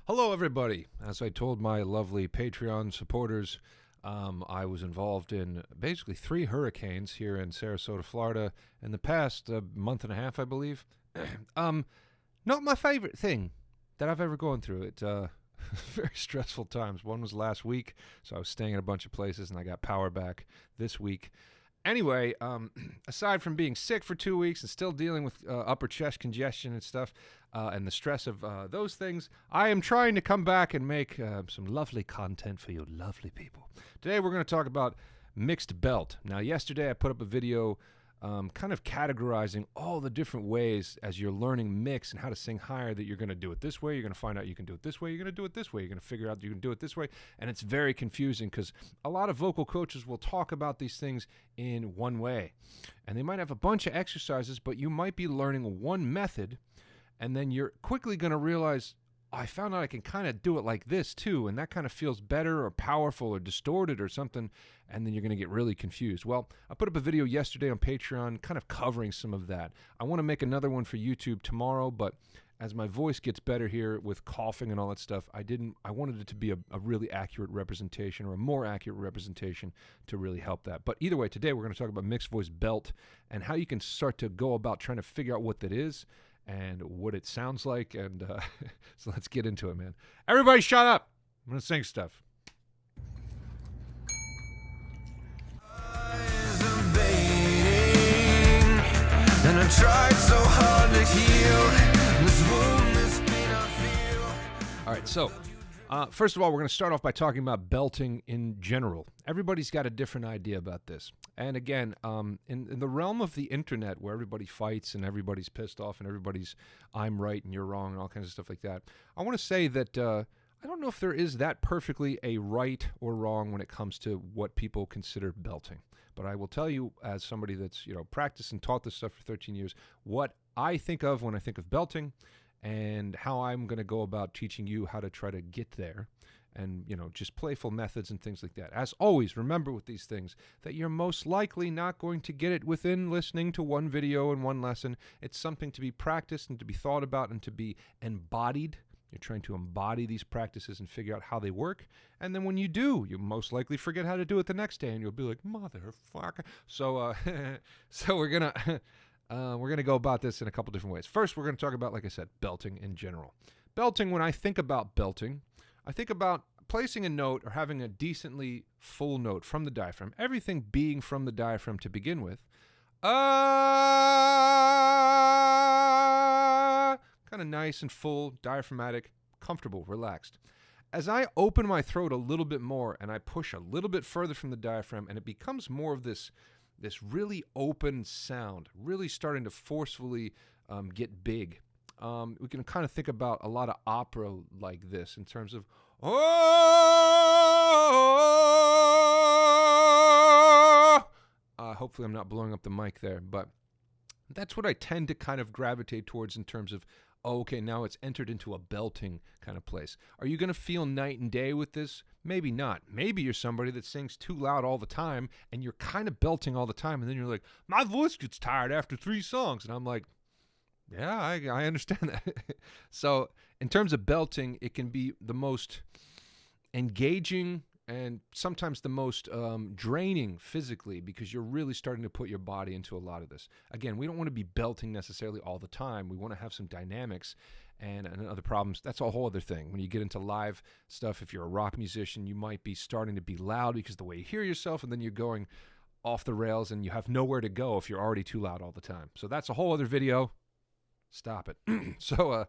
Hello, everybody. As I told my lovely Patreon supporters, I was involved in basically 3 hurricanes here in Sarasota, Florida, in the past month and a half, I believe. Not my favorite thing that I've ever gone through. It very stressful times. One was last week, so I was staying in a bunch of places, and I got power back this week. Anyway, aside from being sick for 2 weeks and still dealing with upper chest congestion and stuff, and the stress of those things, I am trying to come back and make some lovely content for you lovely people. Today we're going to talk about mixed belt. Now, yesterday I put up a video kind of categorizing all the different ways as you're learning mix and how to sing higher that you're going to do it this way, you're going to find out you can do it this way, you're going to do it this way, you're going to figure out you can do it this way, and it's very confusing because a lot of vocal coaches will talk about these things in one way, and they might have a bunch of exercises, but you might be learning one method, and then you're quickly going to realize, I found out I can kind of do it like this too, and that kind of feels better or powerful or distorted or something, and then you're going to get really confused. Well, I put up a video yesterday on Patreon kind of covering some of that. I want to make another one for YouTube tomorrow, but as my voice gets better here with coughing and all that stuff, I wanted it to be a really accurate representation or a more accurate representation to really help that. But either way, today we're going to talk about mixed voice belt and how you can start to go about trying to figure out what that is and what it sounds like, and so let's get into it, man. Everybody shut up. I'm going to sing stuff. And I tried so hard to heal this wound, this pain I feel. All right, so first of all, we're going to start off by talking about belting in general. Everybody's got a different idea about this. And again, in the realm of the internet where everybody fights and everybody's pissed off and everybody's I'm right and you're wrong and all kinds of stuff like that, I want to say that I don't know if there is that perfectly a right or wrong when it comes to what people consider belting. But I will tell you, as somebody that's practiced and taught this stuff for 13 years, what I think of when I think of belting and how I'm going to go about teaching you how to try to get there. And, just playful methods and things like that. As always, remember with these things that you're most likely not going to get it within listening to one video and one lesson. It's something to be practiced and to be thought about and to be embodied. You're trying to embody these practices and figure out how they work. And then when you do, you most likely forget how to do it the next day, and you'll be like, motherfucker. So, so we're gonna go about this in a couple different ways. First, we're gonna talk about, like I said, belting in general. Belting. When I think about belting, I think about placing a note or having a decently full note from the diaphragm, everything being from the diaphragm to begin with. Kind of nice and full, diaphragmatic, comfortable, relaxed. As I open my throat a little bit more and I push a little bit further from the diaphragm, and it becomes more of this really open sound, really starting to forcefully get big. We can kind of think about a lot of opera like this in terms of, hopefully I'm not blowing up the mic there, but that's what I tend to kind of gravitate towards in terms of, okay, now it's entered into a belting kind of place. Are you going to feel night and day with this? Maybe not. Maybe you're somebody that sings too loud all the time and you're kind of belting all the time, and then you're like, my voice gets tired after 3 songs, and I'm like, yeah, I understand that. So in terms of belting, it can be the most engaging and sometimes the most draining physically, because you're really starting to put your body into a lot of this. Again, we don't want to be belting necessarily all the time. We want to have some dynamics and other problems. That's a whole other thing. When you get into live stuff, if you're a rock musician, you might be starting to be loud because the way you hear yourself, and then you're going off the rails and you have nowhere to go if you're already too loud all the time. So that's a whole other video. Stop it. So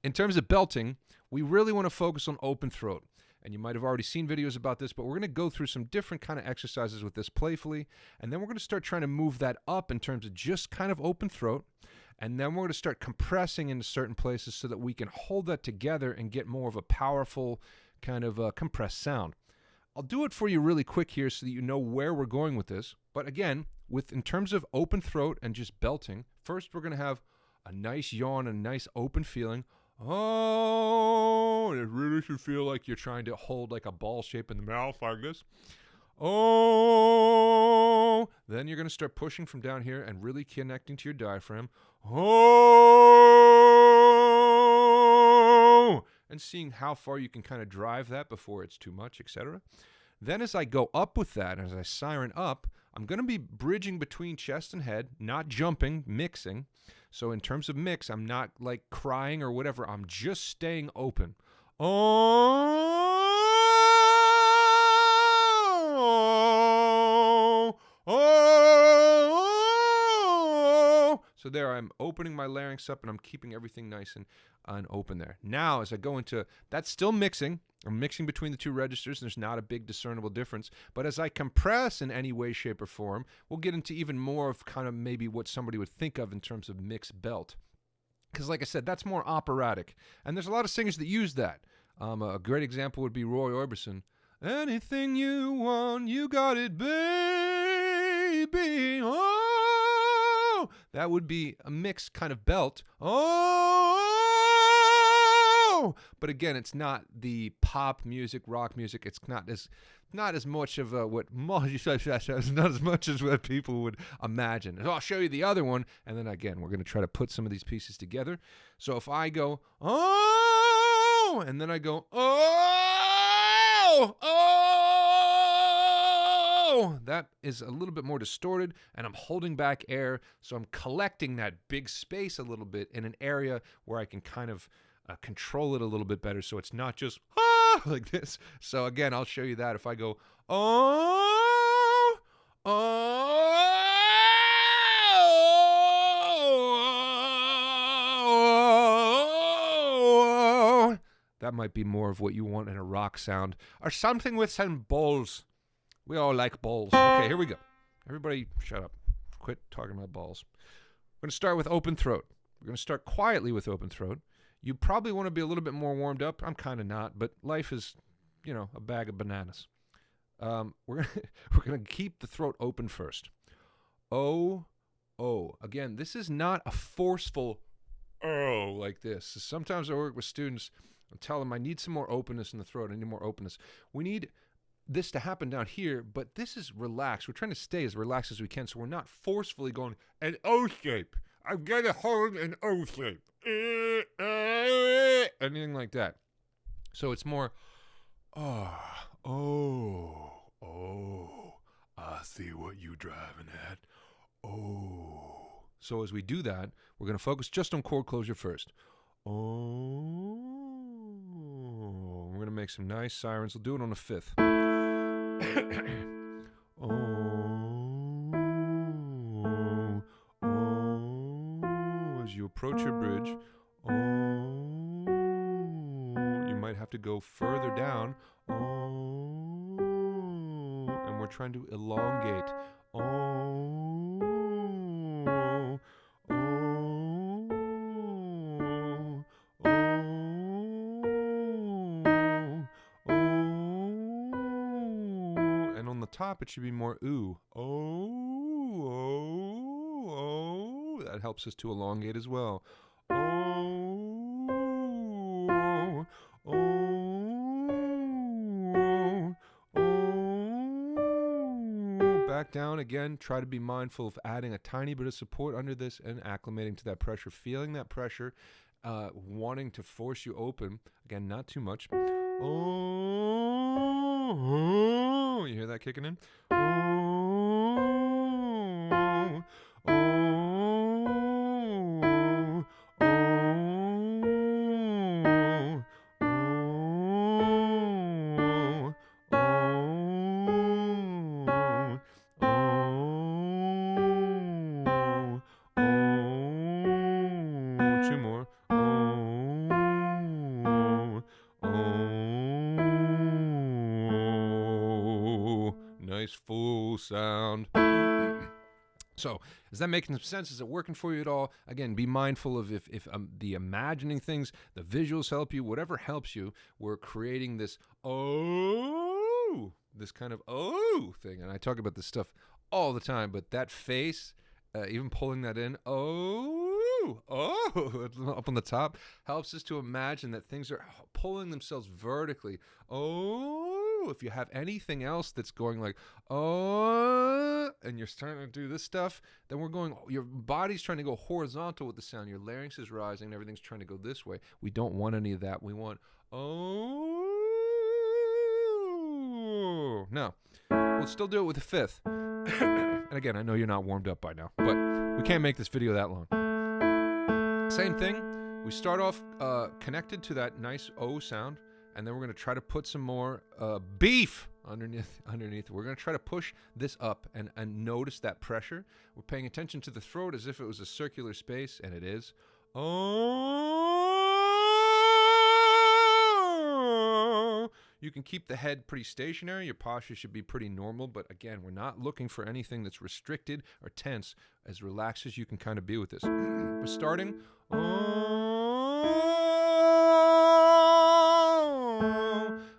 in terms of belting, we really want to focus on open throat. And you might have already seen videos about this, but we're going to go through some different kind of exercises with this playfully. And then we're going to start trying to move that up in terms of just kind of open throat. And then we're going to start compressing into certain places so that we can hold that together and get more of a powerful kind of compressed sound. I'll do it for you really quick here so that you know where we're going with this. But again, in terms of open throat and just belting, first we're going to have a nice yawn, a nice open feeling. Oh, and it really should feel like you're trying to hold like a ball shape in the mouth like this. Oh, then you're going to start pushing from down here and really connecting to your diaphragm. Oh, and seeing how far you can kind of drive that before it's too much, etc. Then as I go up with that, as I siren up, I'm going to be bridging between chest and head, not jumping, mixing. So in terms of mix, I'm not like crying or whatever. I'm just staying open. Oh, oh. So there, I'm opening my larynx up and I'm keeping everything nice and open there. Now, as I go into, that's still mixing. I'm mixing between the two registers. There's not a big discernible difference. But as I compress in any way, shape, or form, we'll get into even more of kind of maybe what somebody would think of in terms of mixed belt. Because like I said, that's more operatic. And there's a lot of singers that use that. A great example would be Roy Orbison. Anything you want, you got it, baby. Oh, that would be a mixed kind of belt. Oh, but again, it's not the pop music, rock music. It's not as much of what not as much as what people would imagine. So I'll show you the other one, and then again, we're going to try to put some of these pieces together. So if I go oh, and then I go oh, oh, that is a little bit more distorted, and I'm holding back air, so I'm collecting that big space a little bit in an area where I can kind of control it a little bit better, so it's not just like this. So again, I'll show you that if I go oh, oh, that might be more of what you want in a rock sound, or something with some balls. We all like balls. Okay, here we go. Everybody shut up. Quit talking about balls. We're going to start with open throat. We're going to start quietly with open throat. You probably want to be a little bit more warmed up. I'm kind of not, but life is, a bag of bananas. We're gonna keep the throat open first. Oh, oh. Again, this is not a forceful oh like this. Sometimes I work with students and tell them I need some more openness in the throat. I need more openness. We need this to happen down here, but this is relaxed. We're trying to stay as relaxed as we can, so we're not forcefully going an O shape. I've got to hold an O shape. Anything like that. So it's more, oh, I see what you driving at. Oh. So as we do that, we're going to focus just on chord closure first. Oh. We're going to make some nice sirens. We'll do it on a fifth. As you approach your bridge, you might have to go further down, and we're trying to elongate, and on the top it should be more ooh, that helps us to elongate as well. Back down again. Try to be mindful of adding a tiny bit of support under this and acclimating to that pressure, feeling that pressure, wanting to force you open. Again, not too much. You hear that kicking in? Two more. Nice full sound. So, is that making sense? Is it working for you at all? Again, be mindful of if the imagining things, the visuals help you, whatever helps you. We're creating this this kind of thing. And I talk about this stuff all the time, but that face, even pulling that in, up on the top, helps us to imagine that things are pulling themselves vertically. If you have anything else that's going like, oh, and you're starting to do this stuff, then your body's trying to go horizontal with the sound. Your larynx is rising and everything's trying to go this way. We don't want any of that. We want, oh. Now, we'll still do it with a fifth. And again, I know you're not warmed up by now, but we can't make this video that long. Same thing. We start off connected to that nice O sound, and then we're going to try to put some more beef underneath. We're going to try to push this up and notice that pressure. We're paying attention to the throat as if it was a circular space, and it is. Oh. You can keep the head pretty stationary. Your posture should be pretty normal, but again, we're not looking for anything that's restricted or tense. As relaxed as you can kind of be with this. We're starting.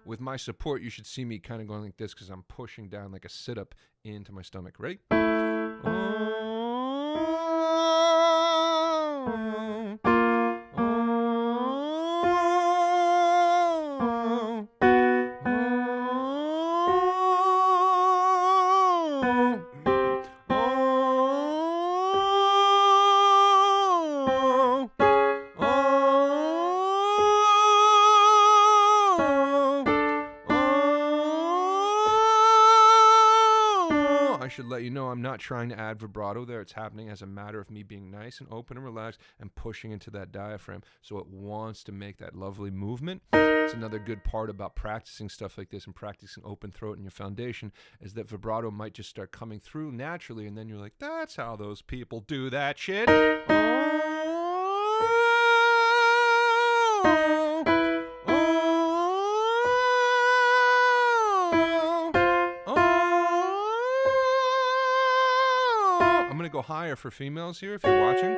With my support, you should see me kind of going like this because I'm pushing down like a sit-up into my stomach. Ready? I should let you know I'm not trying to add vibrato there. It's happening as a matter of me being nice and open and relaxed and pushing into that diaphragm so it wants to make that lovely movement. It's another good part about practicing stuff like this and practicing open throat in your foundation is that vibrato might just start coming through naturally, and then you're like, that's how those people do that shit. I'm going to go higher for females here if you're watching.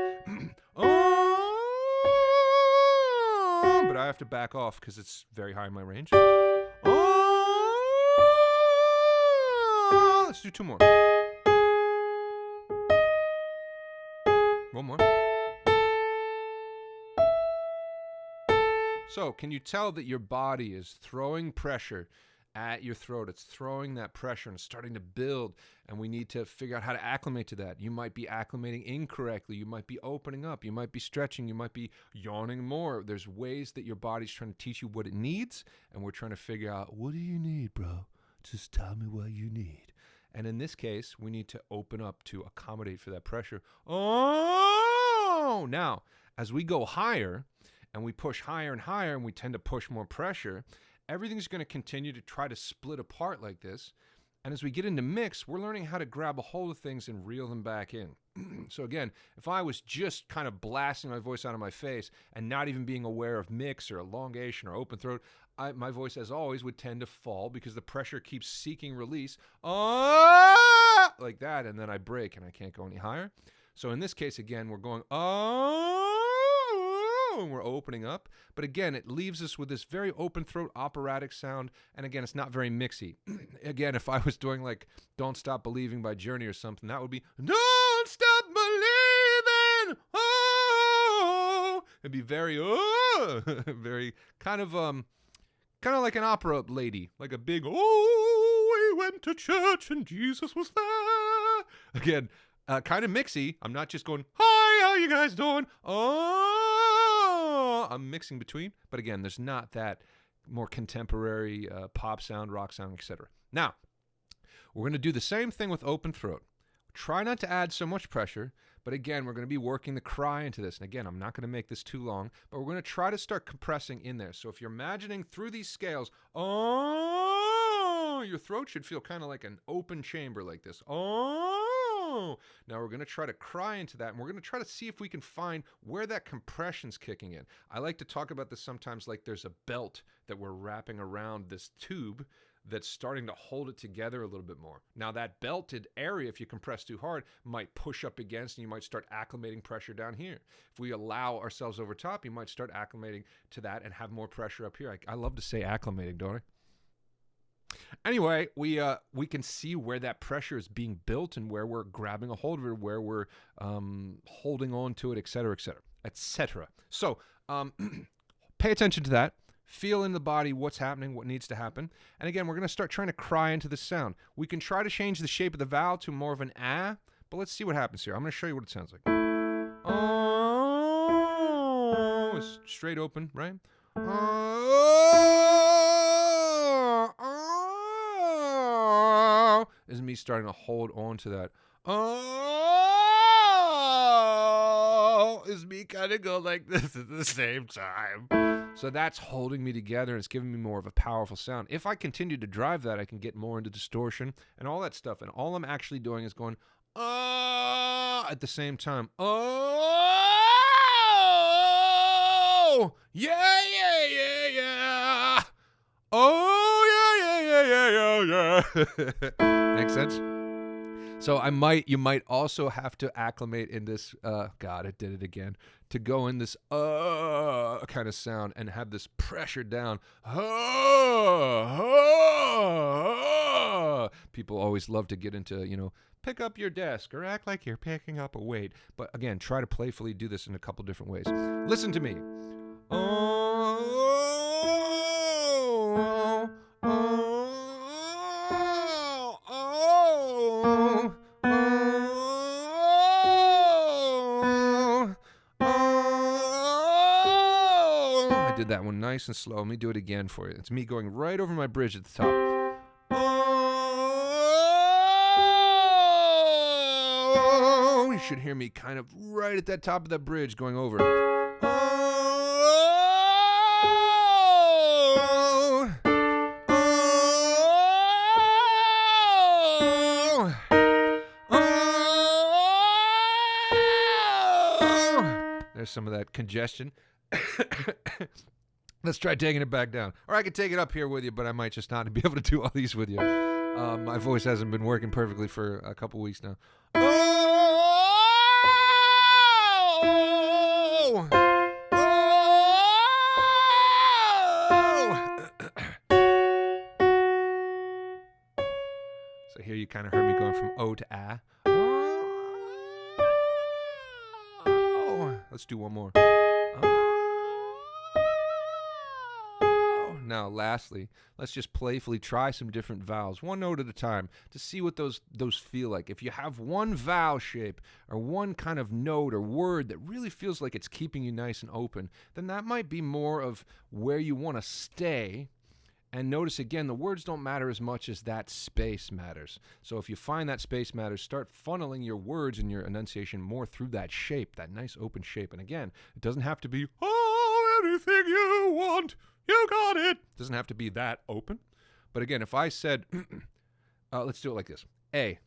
But I have to back off because it's very high in my range. Let's do two more. One more. So, can you tell that your body is throwing pressure at your throat? It's throwing that pressure and it's starting to build, and we need to figure out how to acclimate to that. You might be acclimating incorrectly. You might be opening up. You might be stretching. You might be yawning more. There's ways that your body's trying to teach you what it needs, and we're trying to figure out, what do you need, bro? Just tell me what you need. And in this case, we need to open up to accommodate for that pressure. Oh! Now, as we go higher, and we push higher and higher, and we tend to push more pressure, everything's going to continue to try to split apart like this. And as we get into mix, we're learning how to grab a hold of things and reel them back in. So again, if I was just kind of blasting my voice out of my face and not even being aware of mix or elongation or open throat, my voice, as always, would tend to fall because the pressure keeps seeking release. Like that, and then I break and I can't go any higher. So in this case, again, we're going, and we're opening up. But again, it leaves us with this very open throat operatic sound. And again, it's not very mixy. Again, if I was doing like Don't Stop Believing by Journey or something, that would be Don't Stop Believing. Oh, it'd be very, very kind of like an opera lady, like a big, we went to church and Jesus was there. Again, kind of mixy. I'm not just going, hi, how you guys doing? I'm mixing between, but again, there's not that more contemporary pop sound, rock sound, etc. Now, we're going to do the same thing with open throat. Try not to add so much pressure, but again, we're going to be working the cry into this. And again, I'm not going to make this too long, but we're going to try to start compressing in there. So if you're imagining through these scales, your throat should feel kind of like an open chamber like this. Now we're going to try to cry into that, and we're going to try to see if we can find where that compression's kicking in. I like to talk about this sometimes like there's a belt that we're wrapping around this tube that's starting to hold it together a little bit more. Now that belted area, if you compress too hard, might push up against, and you might start acclimating pressure down here. If we allow ourselves over top, you might start acclimating to that and have more pressure up here. I love to say acclimating, don't I? Anyway, we can see where that pressure is being built and where we're grabbing a hold of it, where we're holding on to it, et cetera, et cetera, et cetera. So pay attention to that. feel in the body what's happening, what needs to happen. And again, we're going to start trying to cry into the sound. We can try to change the shape of the vowel to more of an ah, but let's see what happens here. I'm going to show you what it sounds like. Oh, it's straight open, right? Oh, is me starting to hold on to that. Oh, is me kind of go like this at the same time. So that's holding me together, and it's giving me more of a powerful sound. If I continue to drive that, I can get more into distortion and all that stuff. And all I'm actually doing is going, at the same time. Oh, yeah, yeah, yeah, yeah. Oh, yeah, yeah, yeah, yeah, yeah. Makes sense? So you might also have to acclimate in this, God, it did it again, to go in this kind of sound and have this pressure down. People always love to get into, pick up your desk or act like you're picking up a weight. But again, try to playfully do this in a couple different ways. Listen to me. I did that one nice and slow. Let me do it again for you. It's me going right over my bridge at the top. You should hear me kind of right at that top of that bridge going over. There's some of that congestion. Let's try taking it back down. Or I could take it up here with you, but I might just not be able to do all these with you. My voice hasn't been working perfectly for a couple weeks now. So here you kind of heard me going from O to A. Let's do one more. Now, lastly, let's just playfully try some different vowels, one note at a time, to see what those feel like. If you have one vowel shape or one kind of note or word that really feels like it's keeping you nice and open, then that might be more of where you want to stay. And notice again, the words don't matter as much as that space matters. So if you find that space matters, start funneling your words and your enunciation more through that shape, that nice open shape. And again, it doesn't have to be, anything you want, you got it. It doesn't have to be that open. But again, if I said, let's do it like this. A.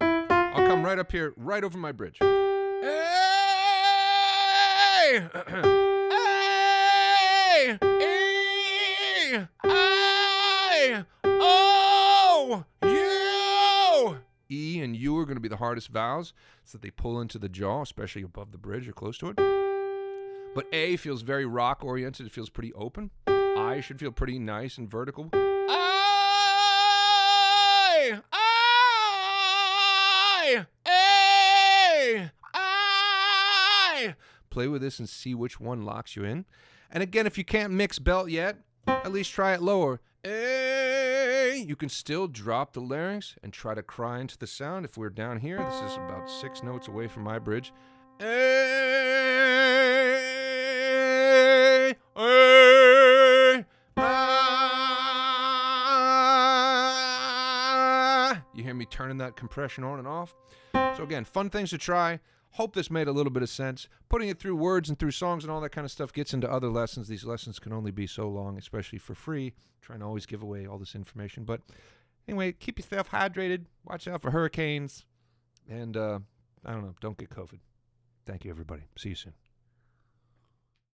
I'll come right up here, right over my bridge. A. A. E. O, U. E and U are going to be the hardest vowels, so that they pull into the jaw, especially above the bridge or close to it. But A feels very rock-oriented. It feels pretty open. I should feel pretty nice and vertical. I. Play with this and see which one locks you in. And again, if you can't mix belt yet, at least try it lower. A. You can still drop the larynx and try to cry into the sound. If we're down here, this is about 6 notes away from my bridge. A. You hear me turning that compression on and off? So again, fun things to try. Hope this made a little bit of sense. Putting it through words and through songs and all that kind of stuff gets into other lessons. These lessons can only be so long, especially for free. Trying to always give away all this information. But anyway, keep yourself hydrated. Watch out for hurricanes. And I don't know, don't get COVID. Thank you, everybody. See you soon.